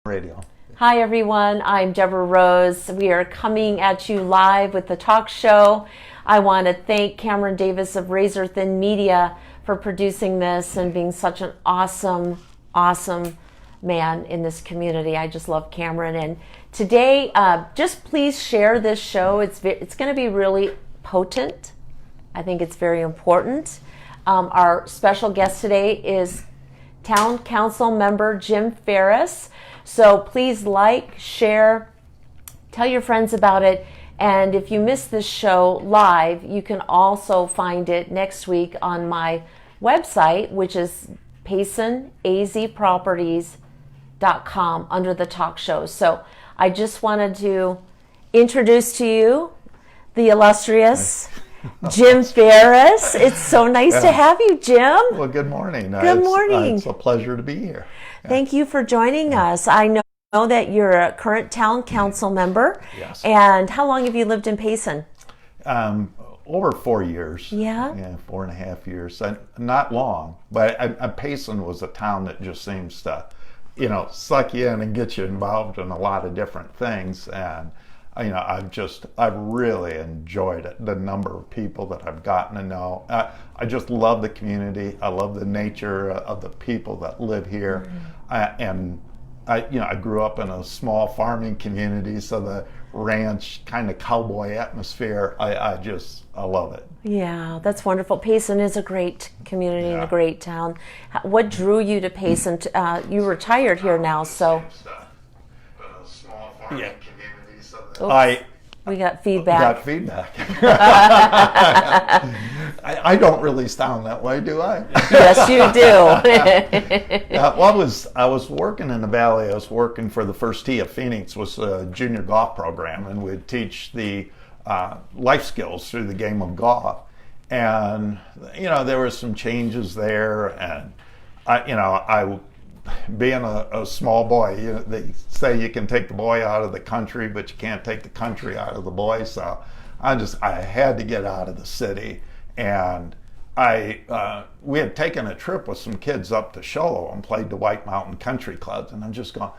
Radio. Hi everyone, I'm Deborah Rose. We are coming at you live with the talk show. I want to thank Cameron Davis of Razor Thin Media for producing this and being such an awesome man in this community. I just love Cameron. And today, just please share this show. It's going to be really potent. I think it's very important. Our special guest today is Town Council member Jim Ferris. So please like, share, tell your friends about it. And if you missed this show live, you can also find it next week on my website, which is PaysonAZProperties.com under the talk shows. So I just wanted to introduce to you the illustrious Jim Ferris. It's so nice to have you, Jim. Well, good morning. Good morning. It's a pleasure to be here. Thank you for joining us. I know that you're a current town council member. Yes. And how long have you lived in Payson? Over 4 years. Yeah? Yeah, 4.5 years. Not long, but Payson was a town that just seems to, suck you in and get you involved in a lot of different things. And I've really enjoyed it, the number of people that I've gotten to know. I just love the community. I love the nature of the people that live here. And I grew up in a small farming community, so the ranch kind of cowboy atmosphere, I love it. Yeah, that's wonderful. Payson is a great community and a great town. What drew you to Payson? You retired here now, so. Yeah. We got feedback. I don't really sound that way, do I? Yes, you do. I was working in the Valley. I was working for the First Tee of Phoenix, was a junior golf program, and we'd teach the life skills through the game of golf. And there were some changes there, and I being a small boy, they say you can take the boy out of the country, but you can't take the country out of the boy. So I had to get out of the city, and we had taken a trip with some kids up to Show and played the White Mountain Country Clubs, and I'm just going,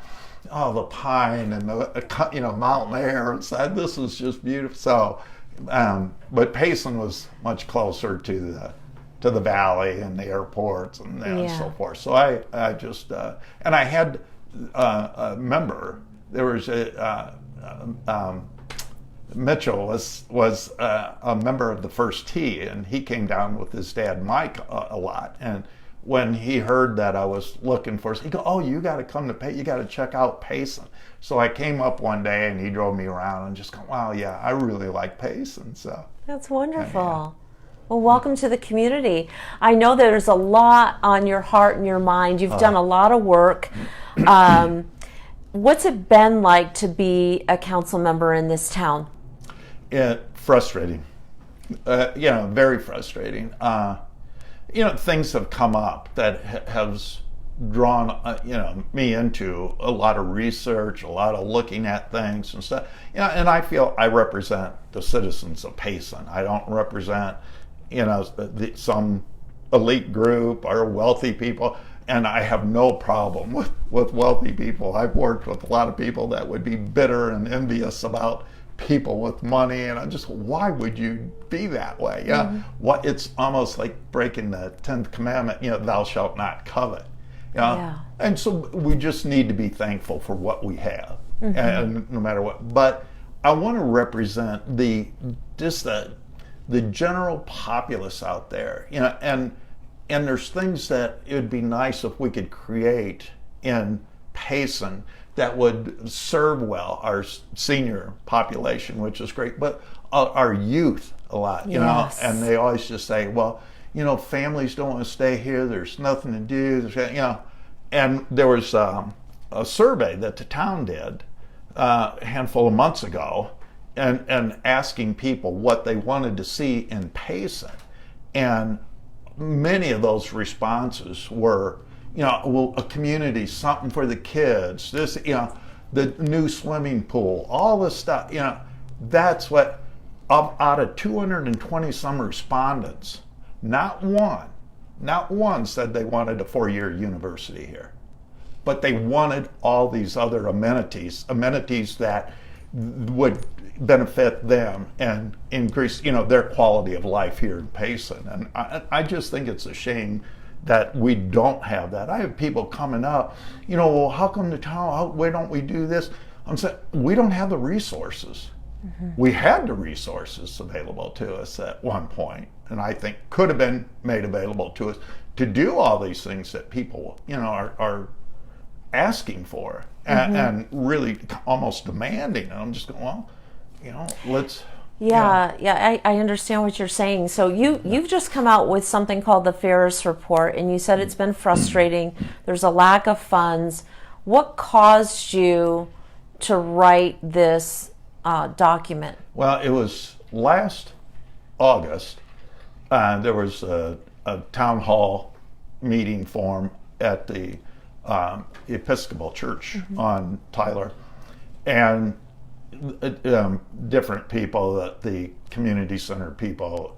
oh, the pine and the mountain air, and said, this is just beautiful. So, but Payson was much closer to the valley and the airports and so forth. So I just and I had a member. There was Mitchell was a member of the First Tee, and he came down with his dad Mike a lot. And when he heard that I was looking for, he go, "Oh, you got to come to Payson. You got to check out Payson." So I came up one day, and he drove me around, and just go, "Wow, yeah, I really like Payson." So that's wonderful. Well, welcome to the community. I know there's a lot on your heart and your mind. You've done a lot of work. What's it been like to be a council member in this town? Frustrating. Very frustrating. Things have come up that has drawn me into a lot of research, a lot of looking at things and stuff. And I feel I represent the citizens of Payson. I don't represent some elite group or wealthy people, and I have no problem with wealthy people. I've worked with a lot of people that would be bitter and envious about people with money, and I'm just, why would you be that way? What it's almost like breaking the 10th commandment, thou shalt not covet. And so we just need to be thankful for what we have, and no matter what. But I want to represent the general populace out there, and there's things that it would be nice if we could create in Payson that would serve well our senior population, which is great, but our youth a lot, and they always just say, well, families don't want to stay here, there's nothing to do, and there was a survey that the town did a handful of months ago, and asking people what they wanted to see in Payson. And many of those responses were, a community, something for the kids, this, the new swimming pool, all this stuff, that's what, out of 220 some respondents, not one said they wanted a 4-year university here. but they wanted all these other amenities that would benefit them and increase, their quality of life here in Payson. And I just think it's a shame that we don't have that. I have people coming up, well, how come the town, why don't we do this? I'm saying, we don't have the resources. We had the resources available to us at one point, and I think could have been made available to us to do all these things that people, are asking for and really almost demanding. And I'm just going, well, let's. Yeah, I understand what you're saying. So you've just come out with something called the Ferris Report, and you said it's been frustrating. There's a lack of funds. What caused you to write this document? Well, it was last August. There was a town hall meeting form at the Episcopal Church on Tyler, and different people, the community center people,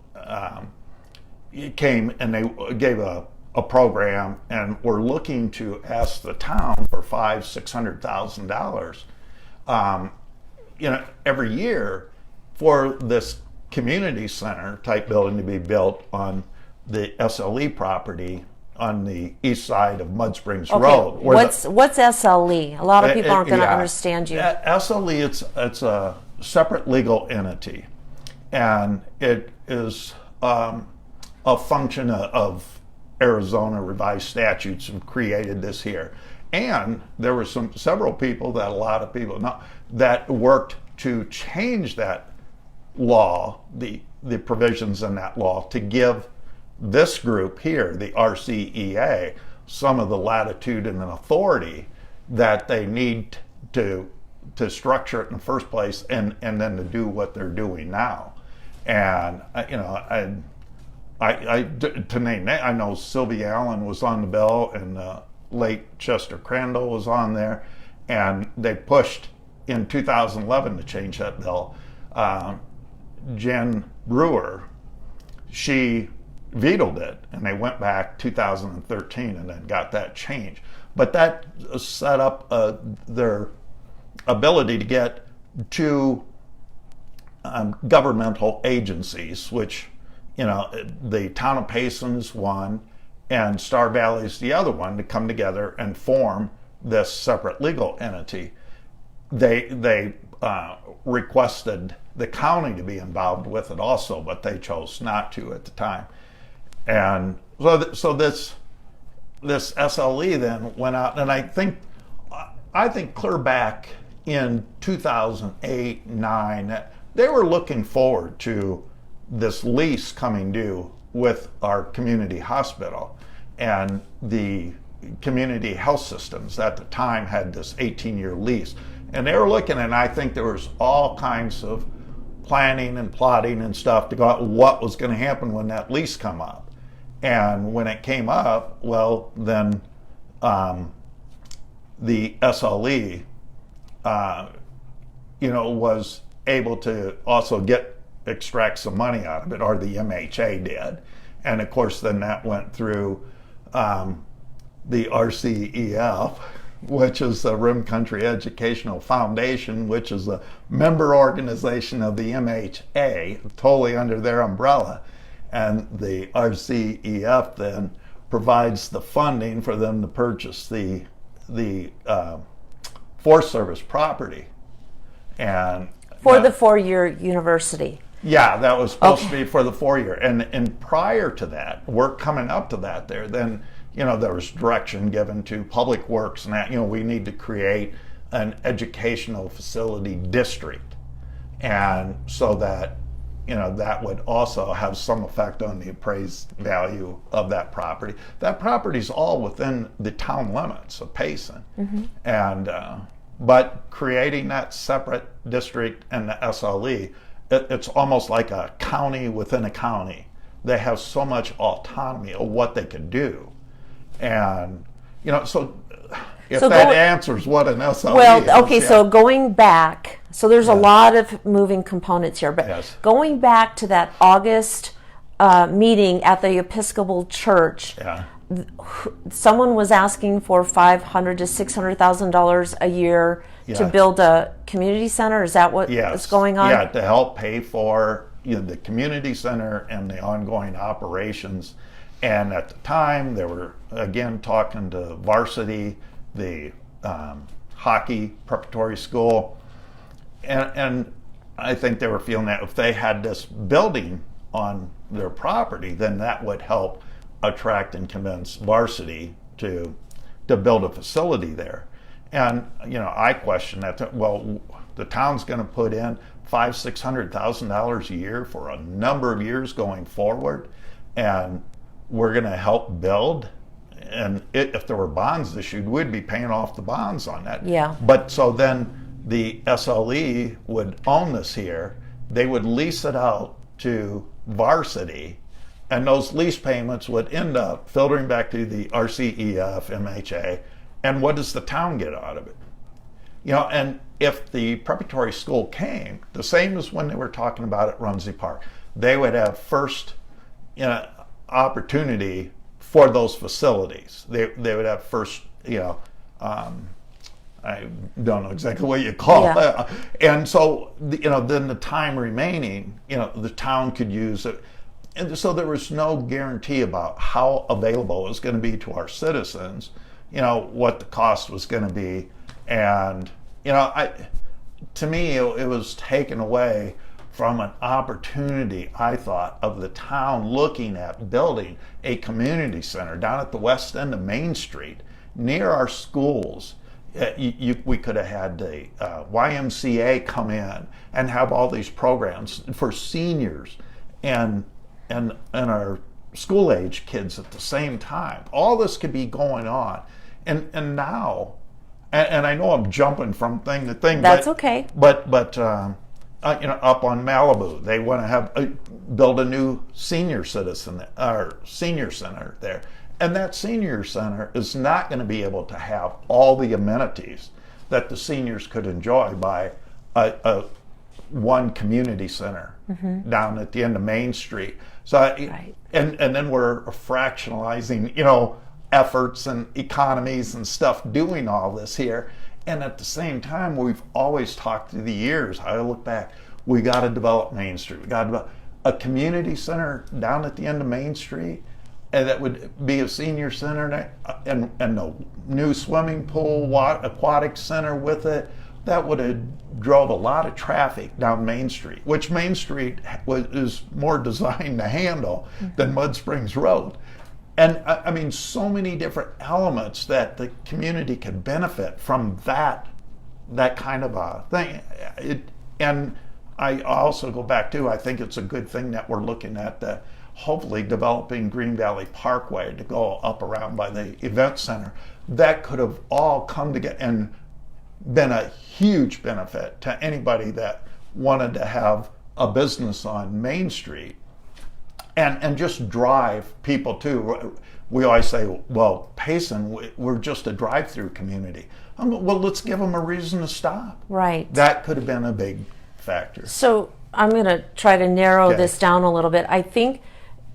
came and they gave a program and were looking to ask the town for $500,000-$600,000, every year for this community center type building to be built on the SLE property on the east side of Mud Springs Road. What's SLE? A lot of people aren't going to understand you. SLE, it's a separate legal entity, and it is a function of Arizona revised statutes and created this here. And there were several people that a lot of people know that worked to change that law, the provisions in that law, to give this group here, the RCEA, some of the latitude and authority that they need to structure it in the first place and then to do what they're doing now. And to name that, I know Sylvia Allen was on the bill, and late Chester Crandall was on there, and they pushed in 2011 to change that bill. Jen Brewer, she vetoed it, and they went back 2013 and then got that changed. But that set up their ability to get two governmental agencies, which, the town of Payson's one and Star Valley's the other one, to come together and form this separate legal entity. They requested the county to be involved with it also, but they chose not to at the time. And so this SLE then went out, and I think clear back in 2008-9, they were looking forward to this lease coming due with our community hospital, and the community health systems at the time had this 18-year lease, and they were looking, and I think there was all kinds of planning and plotting and stuff to go out what was going to happen when that lease come up. And when it came up, well, then the SLE, was able to also extract some money out of it, or the MHA did. And of course, then that went through the RCEF, which is the Rim Country Educational Foundation, which is a member organization of the MHA, totally under their umbrella. And the RCEF then provides the funding for them to purchase the Forest Service property. And for the 4-year university. Yeah, that was supposed to be for the 4-year. And prior to that, work coming up to that then, there was direction given to Public Works and that, we need to create an educational facility district. And so that, that would also have some effect on the appraised value of that property. That property is all within the town limits of Payson. And, but creating that separate district and the SLE, it's almost like a county within a county. They have so much autonomy of what they can do. And, so if that answers what an SLE is. Okay, yeah. So going back, so there's a lot of moving components here, but going back to that August meeting at the Episcopal Church, someone was asking for $500,000 to $600,000 a year to build a community center. Is that what is going on? Yeah, to help pay for the community center and the ongoing operations. And at the time, they were again talking to Varsity, the hockey preparatory school, and I think they were feeling that if they had this building on their property, then that would help attract and convince Varsity to build a facility there. And I question that. Well, the town's going to put in $500,000-$600,000 a year for a number of years going forward, and we're going to help build. And if there were bonds issued, we'd be paying off the bonds on that. Yeah. But so then the SLE would own this here. They would lease it out to Varsity, and those lease payments would end up filtering back to the RCEF, MHA, and what does the town get out of it? And if the preparatory school came, the same as when they were talking about at Rumsey Park, they would have first opportunity for those facilities. They would have first, I don't know exactly what you call it. And so, then the time remaining, the town could use it. And so there was no guarantee about how available it was going to be to our citizens, what the cost was going to be. And, to me, it was taken away from an opportunity, I thought, of the town looking at building a community center down at the west end of Main Street near our schools. We could have had the YMCA come in and have all these programs for seniors and our school age kids at the same time. All this could be going on, and now, and I know I'm jumping from thing to thing. That's okay. But up on Malibu, they want to have build a new senior center there. And that senior center is not going to be able to have all the amenities that the seniors could enjoy by one community center down at the end of Main Street. So, and then we're fractionalizing, efforts and economies and stuff doing all this here. And at the same time, we've always talked through the years. I look back, we got to develop Main Street. We got to develop a community center down at the end of Main Street. And that would be a senior center and a new swimming pool, aquatic center with it. That would have drove a lot of traffic down Main Street, which Main Street is more designed to handle than Mud Springs Road. And I mean, so many different elements that the community could benefit from that kind of a thing. And I also go back to, I think it's a good thing that we're looking at hopefully developing Green Valley Parkway to go up around by the event center. That could have all come together and been a huge benefit to anybody that wanted to have a business on Main Street and just drive people too. We always say, well, Payson, we're just a drive-through community. Well, let's give them a reason to stop. Right. That could have been a big factor. So I'm going to try to narrow this down a little bit. I think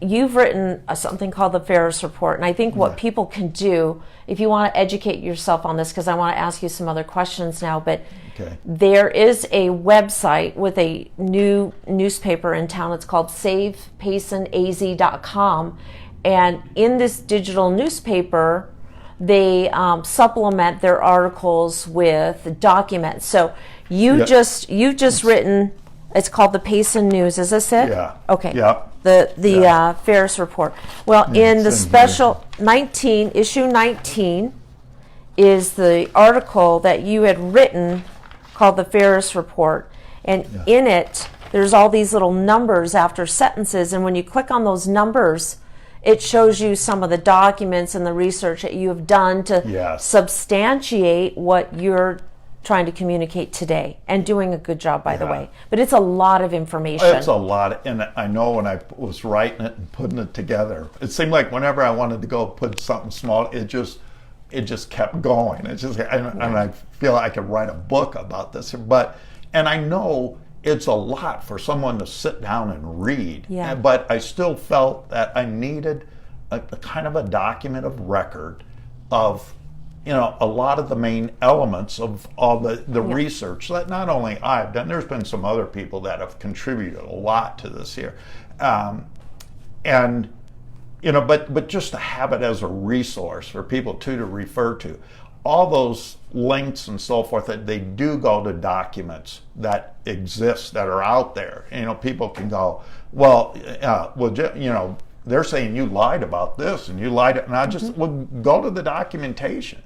you've written something called the Ferris Report, and I think what people can do, if you want to educate yourself on this, because I want to ask you some other questions now, but there is a website with a new newspaper in town. It's called SavePaysonAZ.com, and in this digital newspaper, they supplement their articles with documents. So you've just written. It's called the Payson News. Is this it? Yeah. Okay. Yeah. The Ferris Report. Well, in the special 19, issue 19, is the article that you had written called the Ferris Report. And in it, there's all these little numbers after sentences. And when you click on those numbers, it shows you some of the documents and the research that you have done to substantiate what you're trying to communicate today, and doing a good job, by the way. But it's a lot of information. It's a lot, and I know when I was writing it and putting it together, it seemed like whenever I wanted to go put something small, it just kept going. It's just, and I feel like I could write a book about this. And I know it's a lot for someone to sit down and read. But I still felt that I needed a kind of a document of record of, a lot of the main elements of all the research that not only I've done, there's been some other people that have contributed a lot to this here. But just to have it as a resource for people to refer to. All those links and so forth, that they do go to documents that exist, that are out there. People can go, they're saying you lied about this and you lied, and I just go to the documentation.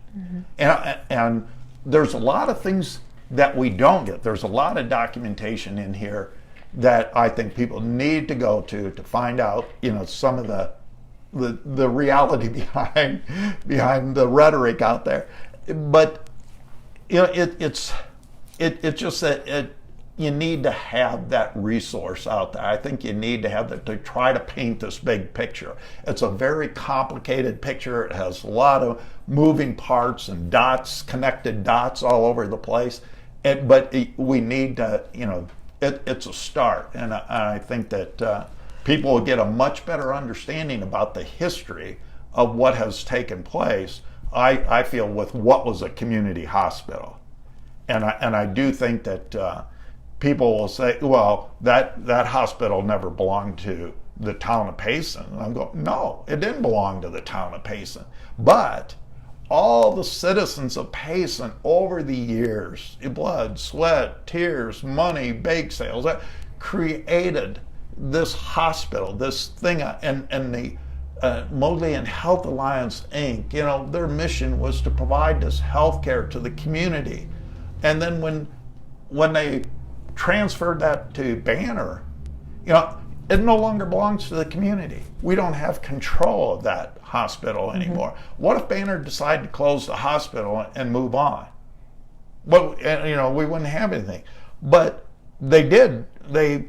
And there's a lot of things that we don't get. There's a lot of documentation in here that I think people need to go to find out, some of the reality behind the rhetoric out there. But it's just that you need to have that resource out there. I think you need to have that to try to paint this big picture. It's a very complicated picture. It has a lot of moving parts and dots, connected dots all over the place. But we need to, it's a start. And I think that people will get a much better understanding about the history of what has taken place, I feel, with what was a community hospital. And I do think that people will say, well, that hospital never belonged to the town of Payson. And I'm going, no, it didn't belong to the town of Payson. But all the citizens of Payson over the years, blood, sweat, tears, money, bake sales, created this hospital, this thing, and the Mowgli Health Alliance, Inc., their mission was to provide this health care to the community. And then when they transferred that to Banner, it no longer belongs to the community. We don't have control of that hospital anymore. What if Banner decided to close the hospital and move on? Well, we wouldn't have anything. But they did. They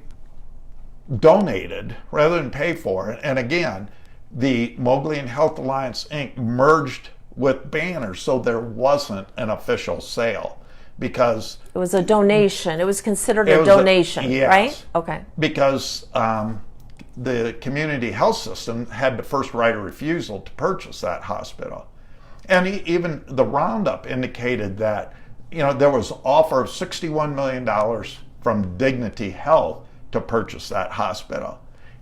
donated rather than pay for it. And again, the Mowgli Health Alliance, Inc. merged with Banner, so there wasn't an official sale. Because it was a donation. It was considered a donation, yes, right? Okay. Because the community health system had the first right of refusal to purchase that hospital. And even the roundup indicated that, there was an offer of $61 million from Dignity Health to purchase that hospital.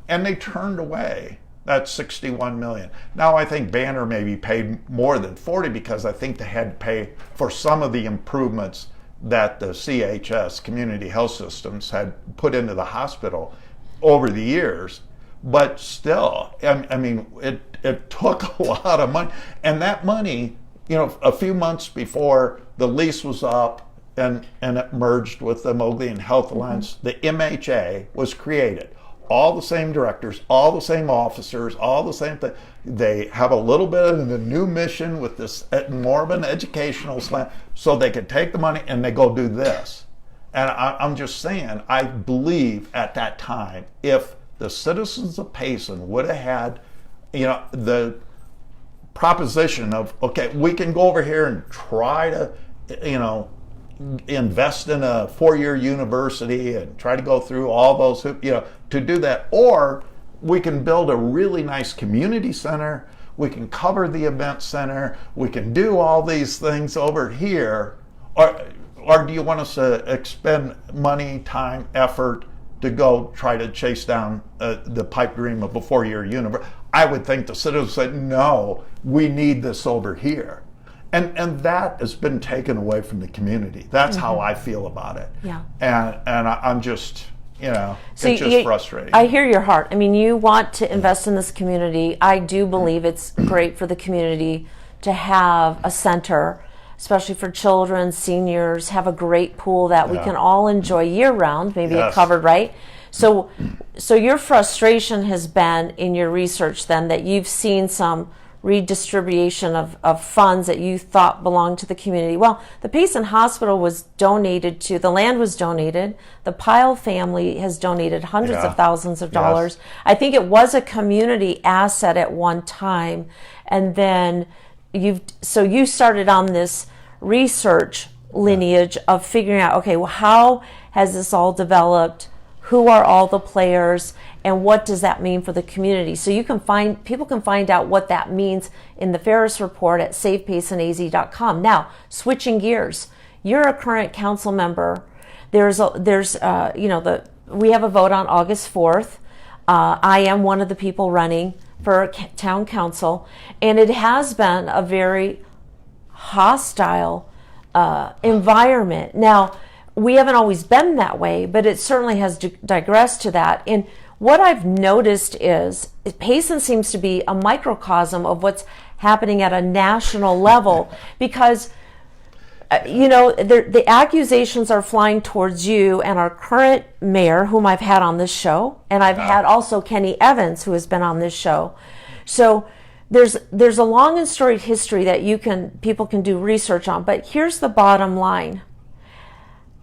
And they turned away that $61 million. Now I think Banner maybe paid more than 40 because I think they had to pay for some of the improvements that the CHS, Community Health Systems, had put into the hospital over the years. But still, I mean, it took a lot of money. And that money, a few months before the lease was up and it merged with the Mowgli Health Alliance, the MHA was created. All the same directors, all the same officers, all the same thing. They have a little bit of a new mission with this more of an educational slant, so they could take the money and they go do this. And I'm just saying, I believe at that time, if the citizens of Payson would have had, the proposition of, okay, we can go over here and try to, invest in a 4-year university and try to go through all those, to do that. Or we can build a really nice community center. We can cover the event center. We can do all these things over here. Or do you want us to expend money, time, effort to go try to chase down the pipe dream of a 4-year university? I would think the citizens said, no, we need this over here. And that has been taken away from the community. That's how I feel about it. Yeah. And I'm just, So it's just frustrating. I hear your heart. I mean, you want to invest in this community. I do believe it's great for the community to have a center, especially for children, seniors, have a great pool that we can all enjoy year-round, maybe Yes. it covered, right? So your frustration has been in your research then that you've seen some redistribution of funds that you thought belonged to the community. Well, the Payson Hospital was donated to, the land was donated, the Pyle family has donated hundreds of thousands of dollars. I think it was a community asset at one time, and then you started on this research lineage of figuring out, okay, well, how has this all developed? who are all the players, and what does that mean for the community. So people can find out what that means in the Ferris report at savepaceandaz.com. Now, switching gears, you're a current council member. We have a vote on August 4th. I am one of the people running for town council, and it has been a very hostile environment. Now, we haven't always been that way, but it certainly has digressed to that. And what I've noticed is Payson seems to be a microcosm of what's happening at a national level, because the accusations are flying towards you and our current mayor, whom I've had on this show, and I've had also Kenny Evans, who has been on this show. So there's a long and storied history that people can do research on. But here's the bottom line: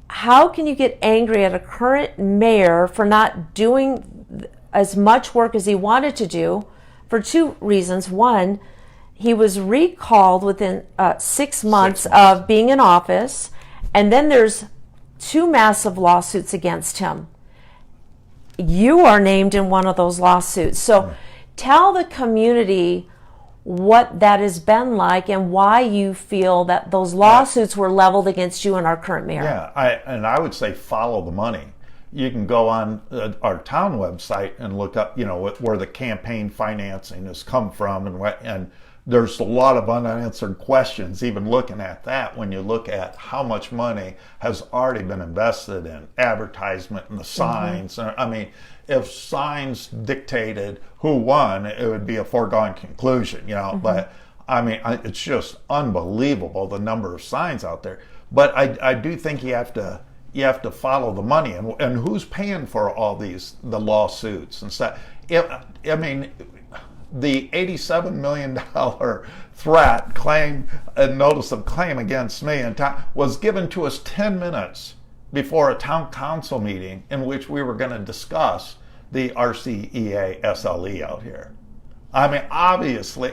how can you get angry at a current mayor for not doing as much work as he wanted to do? For two reasons. One, he was recalled within 6 months of being in office, and then there's 2 massive lawsuits against him. You are named in one of those lawsuits. So tell the community what that has been like and why you feel that those lawsuits were leveled against you and our current mayor. Yeah, I would say follow the money. You can go on our town website and look up, where the campaign financing has come from, and there's a lot of unanswered questions even looking at that when you look at how much money has already been invested in advertisement and the signs. I mean, if signs dictated who won, it would be a foregone conclusion, but I mean, it's just unbelievable the number of signs out there. But I do think you have to follow the money, and who's paying for all the lawsuits and stuff. I mean, the $87 million threat claim, a notice of claim against me was given to us 10 minutes before a town council meeting in which we were going to discuss the RCEA SLE out here. I mean, obviously,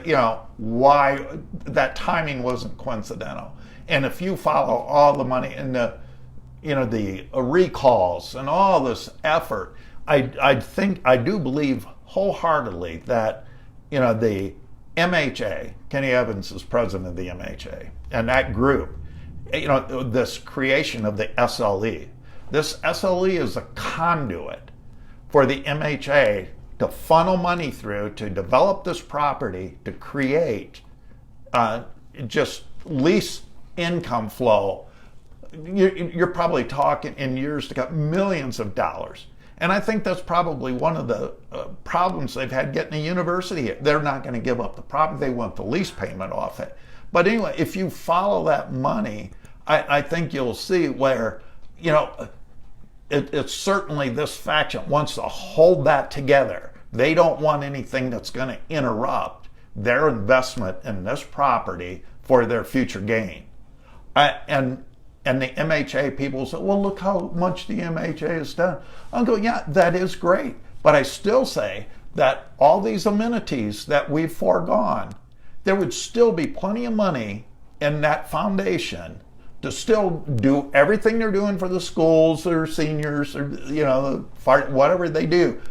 why that timing wasn't coincidental. And if you follow all the money and the recalls and all this effort, I do believe wholeheartedly that the MHA, Kenny Evans is president of the MHA, and that group, this creation of the SLE. This SLE is a conduit for the MHA to funnel money through to develop this property, to create just lease income flow. You're probably talking in years to come millions of dollars. And I think that's probably one of the problems they've had getting a university here. They're not going to give up the property. They want the lease payment off it. But anyway, if you follow that money, I think you'll see where, it's certainly this faction wants to hold that together. They don't want anything that's going to interrupt their investment in this property for their future gain. And the MHA people say, well, look how much the MHA has done. I'll go, yeah, that is great. But I still say that all these amenities that we've foregone, there would still be plenty of money in that foundation to still do everything they're doing for the schools or seniors or, whatever they do.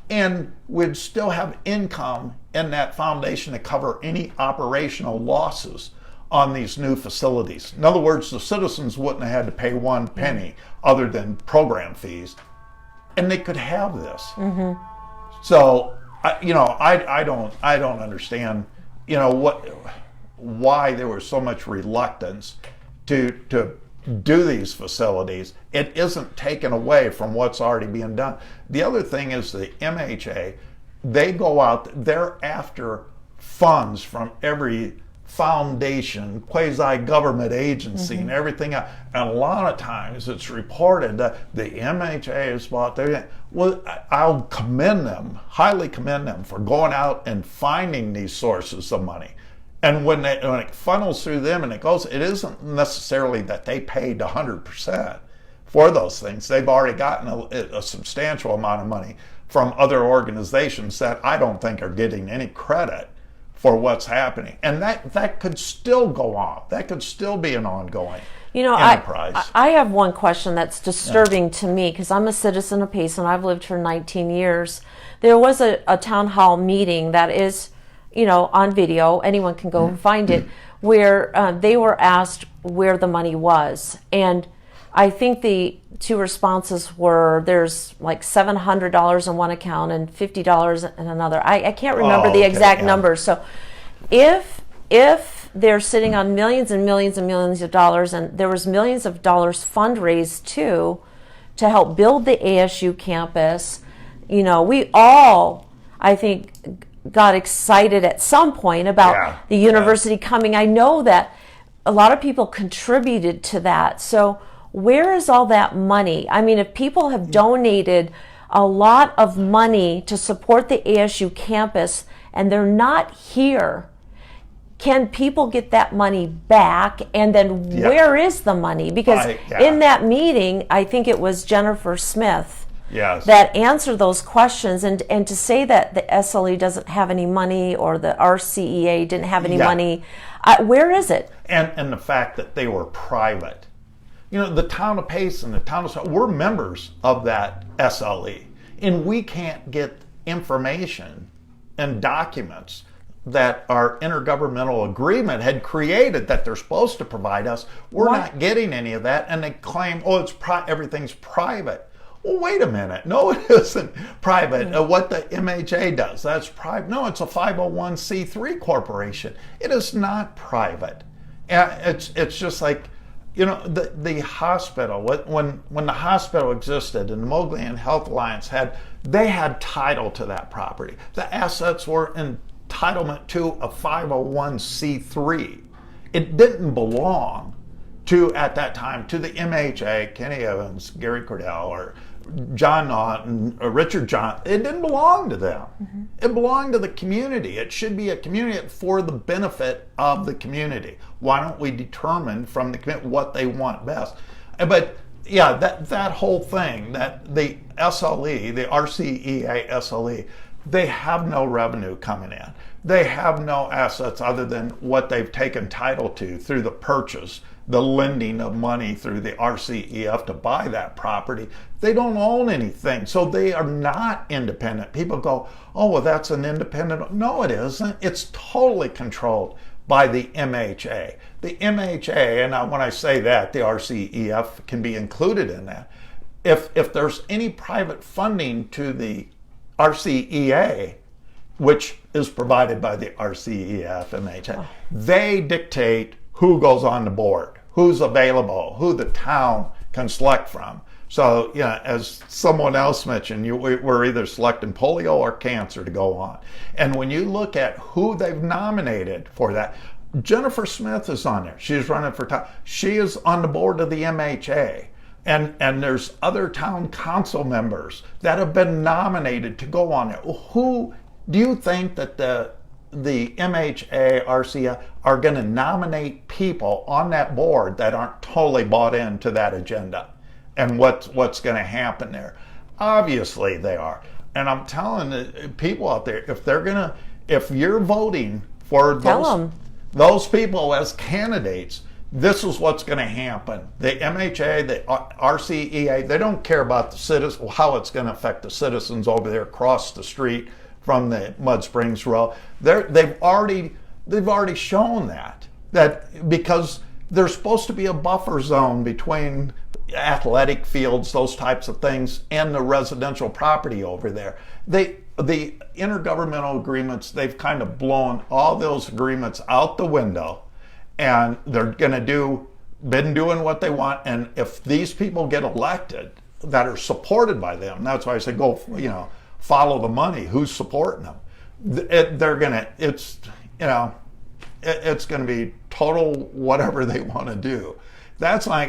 And we'd still have income in that foundation to cover any operational losses on these new facilities. In other words, the citizens wouldn't have had to pay one penny other than program fees, and they could have this. So, I don't understand, why there was so much reluctance to do these facilities. It isn't taken away from what's already being done. The other thing is the MHA, they go out, they're after funds from every foundation, quasi-government agency, and everything else. And a lot of times it's reported that the MHA has bought their... Well, I'll highly commend them for going out and finding these sources of money. And when it funnels through them and it isn't necessarily that they paid 100% for those things. They've already gotten a substantial amount of money from other organizations that I don't think are getting any credit for what's happening. And that could still go on. That could still be an ongoing. You know, enterprise. I have one question that's disturbing to me, because I'm a citizen of Payson. I've lived here 19 years. There was a town hall meeting that is, you know, on video. Anyone can go and find it, where they were asked where the money was. And I think the two responses were, there's like $700 in one account and $50 in another. I can't remember the exact numbers. So if they're sitting on millions and millions and millions of dollars, and there was millions of dollars fundraised too to help build the ASU campus, you know, we all, I think, got excited at some point about the university coming. I know that a lot of people contributed to that. So where is all that money? I mean, if people have donated a lot of money to support the ASU campus and they're not here, can people get that money back? And then where is the money? Because in that meeting, I think it was Jennifer Smith that answered those questions. And to say that the SLE doesn't have any money, or the RCEA didn't have any money, where is it? And the fact that they were private. You know, the town of Payson, we're members of that SLE. And we can't get information and documents that our intergovernmental agreement had created that they're supposed to provide us. We're not getting any of that, and they claim, oh, everything's private. Well, wait a minute. No, it isn't private. What the MHA does, that's private. No, it's a 501c3 corporation. It is not private. It's just like, you know, the hospital, when the hospital existed and the Mowgli Health Alliance they had title to that property. The assets were entitlement to a 501c3. It didn't belong to, at that time, to the MHA, Kenny Evans, Gary Cordell, or John Naughton, or Richard John. It didn't belong to them. It belonged to the community. It should be a community for the benefit of the community. Why don't we determine from the community what they want best? But yeah, that whole thing, that the SLE, the RCEA SLE, they have no revenue coming in. They have no assets other than what they've taken title to through the purchase, the lending of money through the RCEF to buy that property. They don't own anything, so they are not independent. People go, oh, well, that's an independent. No, it isn't. It's totally controlled by the MHA. The MHA, and when I say that, the RCEF can be included in that. If there's any private funding to the RCEA, which is provided by the RCEF, MHA, they dictate who goes on the board, who's available, who the town can select from. So, you know, as someone else mentioned, we're either selecting polio or cancer to go on. And when you look at who they've nominated for that, Jennifer Smith is on there. She's running for town. She is on the board of the MHA. And there's other town council members that have been nominated to go on there. Who do you think that the MHA, RCA are going to nominate people on that board that aren't totally bought into that agenda and what's going to happen there? Obviously they are. And I'm telling people out there, if you're voting for those people as candidates, this is what's going to happen. The MHA, the RCEA, they don't care about the citizens, how it's going to affect the citizens over there across the street from the Mud Springs Road. They've already shown that because there's supposed to be a buffer zone between athletic fields, those types of things, and the residential property over there. The intergovernmental agreements, they've kind of blown all those agreements out the window, and they're been doing what they want. And if these people get elected that are supported by them, that's why I say go, follow the money. Who's supporting them? It's going to be total whatever they want to do. That's like,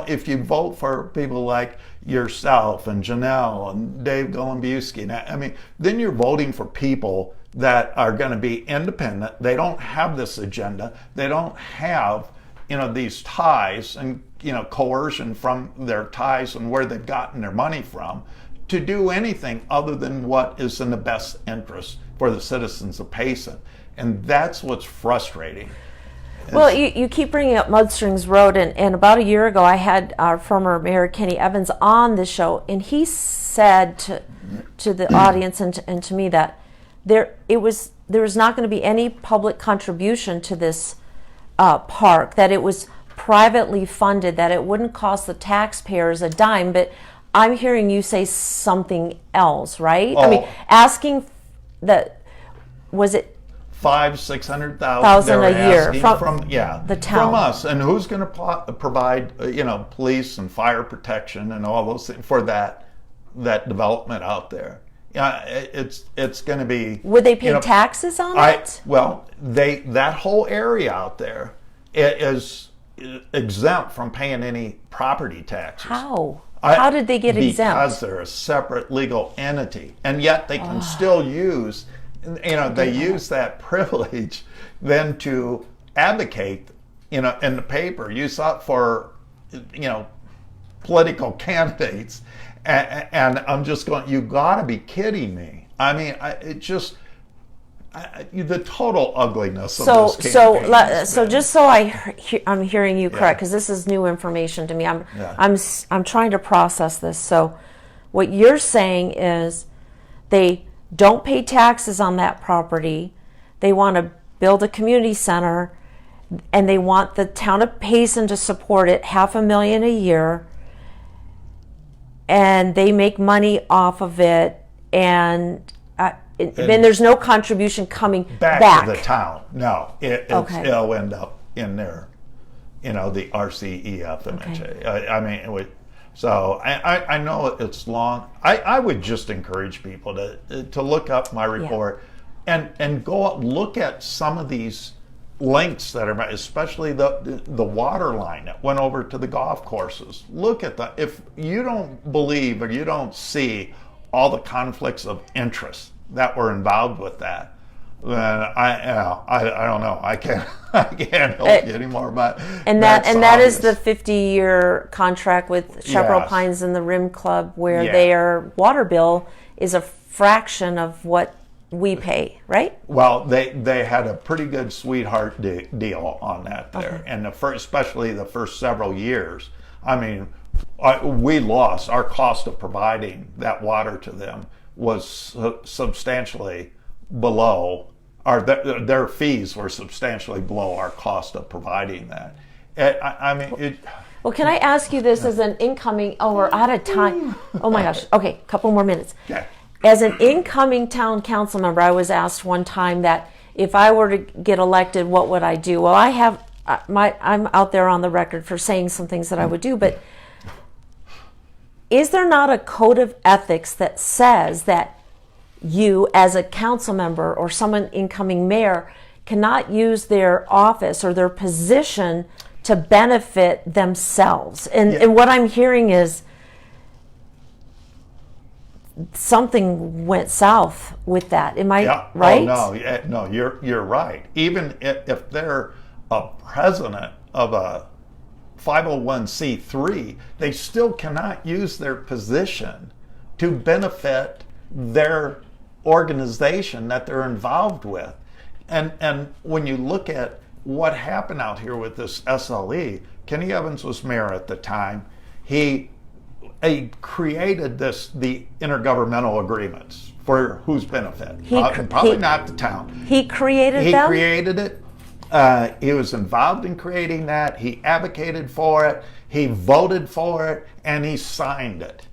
if you vote for people like yourself and Janelle and Dave Golombusky, then you're voting for people that are going to be independent. They don't have this agenda. They don't have, these ties and, coercion from their ties and where they've gotten their money from to do anything other than what is in the best interest for the citizens of Payson. And that's what's frustrating. Well, you keep bringing up Mudsprings Road, and about a year ago, I had our former Mayor Kenny Evans on the show, and he said to the audience and to me that there was not going to be any public contribution to this park, that it was privately funded, that it wouldn't cost the taxpayers a dime. But I'm hearing you say something else, right? Oh. I mean, asking that, was it $500,000-600,000 a year from the town, from us, and who's going to provide police and fire protection and all those things for that development out there? Yeah, it's going to be. Would they pay taxes on it? Well, that whole area out there is exempt from paying any property taxes. How? How did they get exempt? Because they're a separate legal entity, and yet they can still use. They use that privilege then to advocate, in the paper. You saw it for, political candidates, and I'm just going, you got to be kidding me. I mean, the total ugliness of this campaign. So just so I'm hearing you correct, because this is new information to me. I'm trying to process this. So what you're saying is they don't pay taxes on that property. They want to build a community center, and they want the town of Payson to support it, $500,000 a year, and they make money off of it, and then there's no contribution coming back to the town. No, it'll end up in there, the RCEF image. Okay. I mean, so I know it's long. I would just encourage people to look up my report and go up, look at some of these links that are, especially the water line that went over to the golf courses. Look at that. If you don't believe or you don't see all the conflicts of interest that were involved with that, then I don't know. I can't help you anymore. But that is the 50-year contract with Chaparral Pines and the Rim Club, where their water bill is a fraction of what we pay, right? Well, they had a pretty good sweetheart deal on that there, and especially the first several years. I mean, we lost our cost of providing that water to them was substantially below. Their fees were substantially below our cost of providing that. Well, can I ask you this as an incoming? Oh, we're out of time. Oh my gosh. Okay, couple more minutes. Okay. As an incoming town council member, I was asked one time that if I were to get elected, what would I do? Well, I'm out there on the record for saying some things that I would do, but is there not a code of ethics that says that you, as a council member or someone incoming mayor, cannot use their office or their position to benefit themselves? And what I'm hearing is something went south with that. Am I right? Oh, no, you're right. Even if they're a president of a 501c3, they still cannot use their position to benefit their organization that they're involved with. And when you look at what happened out here with this SLE, Kenny Evans was mayor at the time. He created the intergovernmental agreements for whose benefit? Probably not the town. He created them? He created it. He was involved in creating that. He advocated for it. He voted for it, and he signed it.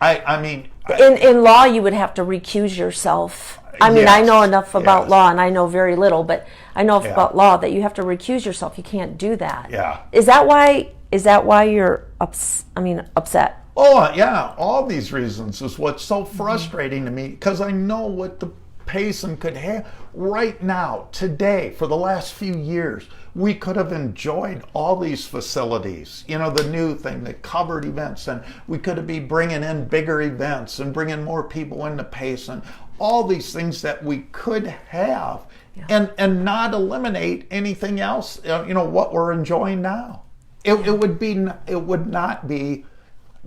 In law, you would have to recuse yourself. I mean, I know enough about law, and I know very little, but I know about law that you have to recuse yourself. You can't do that. Yeah. Is that why you're upset? Oh, yeah. All these reasons is what's so frustrating to me, because I know what the Payson could have right now, today, for the last few years. We could have enjoyed all these facilities, the new thing, the covered events, and we could have been bringing in bigger events and bringing more people into Payson. All these things that we could have, and not eliminate anything else, what we're enjoying now. It would not be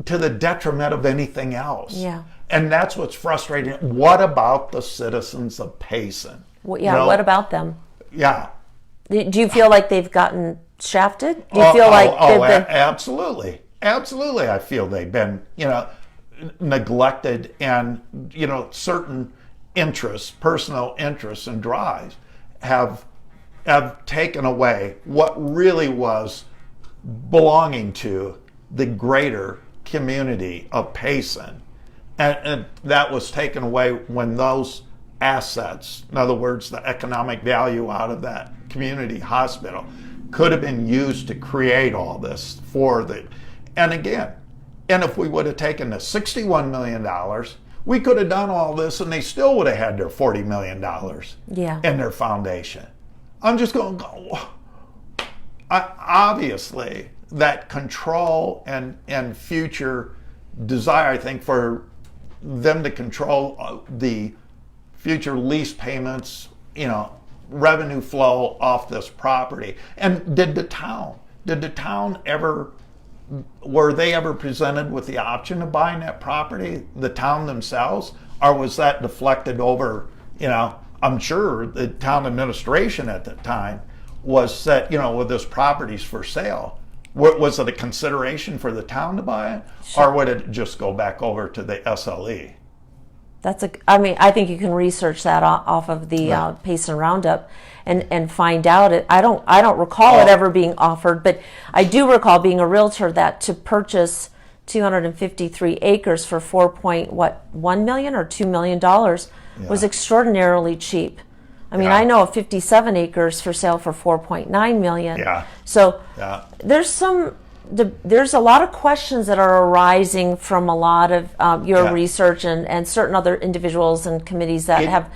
to the detriment of anything else. Yeah. And that's what's frustrating. What about the citizens of Payson? What about them? Yeah. Do you feel like they've gotten shafted? Do you feel like they've been... Absolutely. Absolutely. I feel they've been, neglected, and, certain interests, personal interests and drives have taken away what really was belonging to the greater community of Payson. And that was taken away when those assets, in other words, the economic value out of that community hospital, could have been used to create all this and if we would have taken the $61 million, we could have done all this and they still would have had their $40 million in their foundation. I'm just going to go, obviously, that control and future desire, I think, for them to control the future lease payments, revenue flow off this property. And did the town were they ever presented with the option of buying that property, the town themselves, or was that deflected over, I'm sure the town administration at the time was set, well, this property's for sale. Was it a consideration for the town to buy it, or would it just go back over to the SLE? I think you can research that off of the Payson Roundup and find out. I don't recall it ever being offered, but I do recall being a realtor that to purchase 253 acres for $1 million or $2 million was extraordinarily cheap. I know of 57 acres for sale for $4.9 million. Yeah. So there's a lot of questions that are arising from a lot of your research and certain other individuals and committees that have.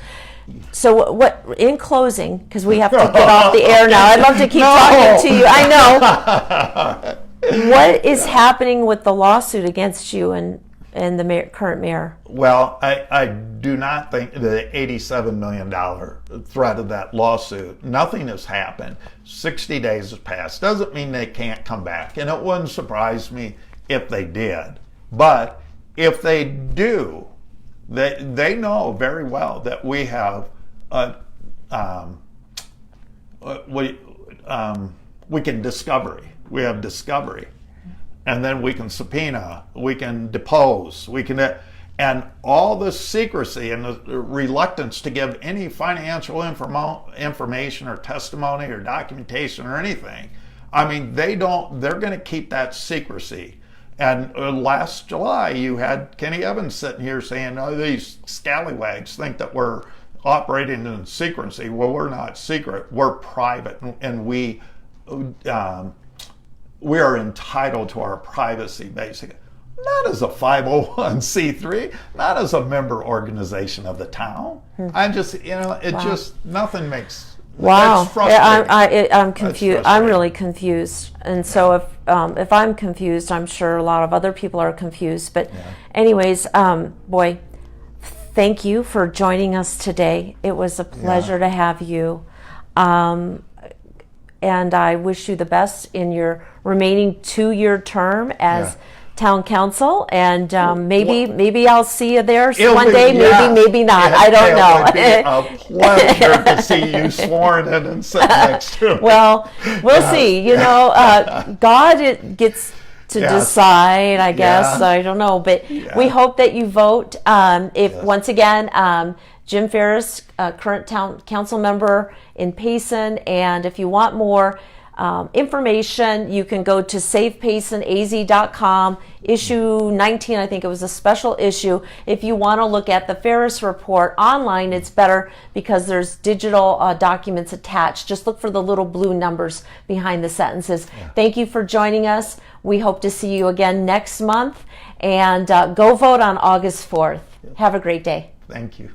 So what, in closing, because we have to get off the air now, I'd love to keep talking to you. I know. What is happening with the lawsuit against you and the current mayor? Well, I do not think the $87 million threat of that lawsuit, nothing has happened. 60 days has passed. Doesn't mean they can't come back. And it wouldn't surprise me if they did. But if they do, they know very well that we have we can discovery. We have discovery. And then we can subpoena, we can depose, and all this secrecy and the reluctance to give any financial information or testimony or documentation or anything. They're going to keep that secrecy. And last July, you had Kenny Evans sitting here saying, these scallywags think that we're operating in secrecy. Well, we're not secret, we're private, and we are entitled to our privacy, basically. Not as a 501c3, not as a member organization of the town. I just, just nothing makes. Wow, it's frustrating. I'm confused. I'm really confused, and so if I'm confused, I'm sure a lot of other people are confused. But, anyways, boy, thank you for joining us today. It was a pleasure to have you. And I wish you the best in your remaining 2-year term as town council, and maybe I'll see you there one day. Maybe not. I don't know. It would be a pleasure to see you sworn in and sit next to me. Well, we'll see. God gets to decide, I guess. I don't know, but we hope that you vote. Once again, Jim Ferris, current town council member in Payson, and if you want more information, you can go to savepaysonaz.com. Issue 19, I think it was a special issue. If you want to look at the Ferris report online, it's better because there's digital documents attached. Just look for the little blue numbers behind the sentences. Thank you for joining us. We hope to see you again next month, and go vote on August 4th. Have a great day. Thank you.